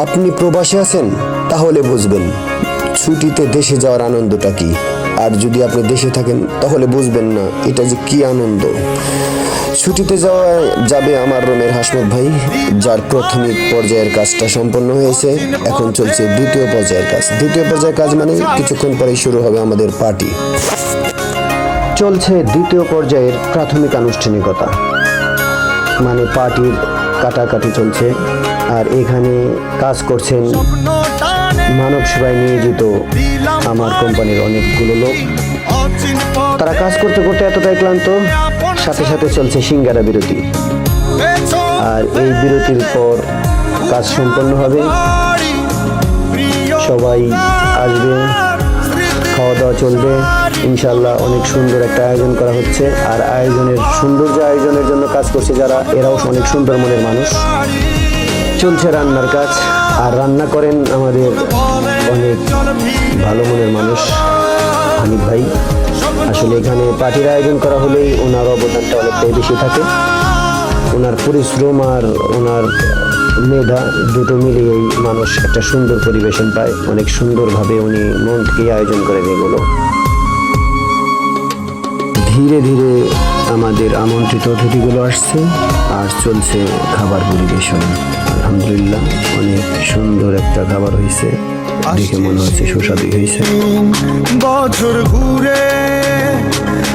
আপনি প্রবাসে আছেন তাহলে বুঝবেন ছুটিতে দেশে যাওয়ার আনন্দটা কি। আর যদি আপনি দেশে থাকেন তাহলে বুঝবেন না এটা যে কি আনন্দ। ছুটিতে যাবে আমার রুমের হাসমত ভাই, যার প্রাথমিক পর্যায়ের কাজটা সম্পন্ন হয়েছে। এখন চলছে দ্বিতীয় পর্যায়ের কাজ। দ্বিতীয় পর্যায়ের কাজ মানে কিছুক্ষণ পরেই শুরু হবে আমাদের পার্টি। চলছে দ্বিতীয় পর্যায়ের প্রাথমিক আনুষ্ঠানিকতা, মানে পার্টির কাটাকাটি চলছে। আর এখানে কাজ করছেন মানব সেবায় নিয়োজিত আমার কোম্পানির অনেকগুলো লোক। তারা কাজ করতে করতে এতটাই ক্লান্ত, সাথে সাথে চলছে সিঙ্গারা বিরতি। আর এই বিরতির পর কাজ সম্পন্ন হবে, সবাই আসবে, খাওয়া দাওয়া চলবে ইনশাল্লাহ। অনেক সুন্দর একটা আয়োজন করা হচ্ছে। আর আয়োজনের জন্য কাজ করছে যারা, এরাও অনেক সুন্দর মনের মানুষ। চলছে রান্নার কাজ, আর রান্না করেন আমাদের অনেক ভালো মনের মানুষ হানিফ ভাই। আসলে এখানে পার্টির আয়োজন করা হলেই ওনার অবদানটা অনেকটাই বেশি থাকে। ওনার পরিশ্রম আর ওনার মেধা দুটো মিলিয়েই মানুষ একটা সুন্দর পরিবেশন পায়। অনেক সুন্দরভাবে উনি মন থেকে আয়োজন করেন এগুলো। ধীরে ধীরে আমাদের আমন্ত্রিত অতিথিগুলো আসছে আর চলছে খাবার পরিবেশন। আলহামদুলিল্লাহ অনেক সুন্দর একটা খাবার হয়েছে, দেখে মনে হচ্ছে সুস্বাদু হয়েছে। বছর ঘুরে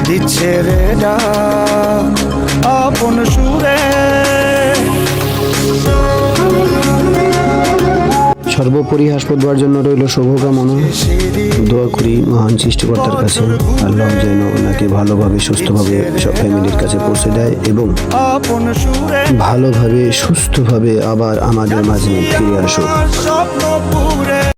দিচ্ছে রে আপন সুরে। সর্বোপরি হাসপাতাল দেওয়ার জন্য রইল শুভকামনা। দোয়া করি মহান সৃষ্টিকর্তার কাছে আল্লাহ যেন ওনাকে ভালোভাবে সুস্থভাবে সব ফ্যামিলির কাছে পৌঁছে দেয় এবং ভালোভাবে সুস্থভাবে আবার আমাদের মাঝে ফিরে আসুক।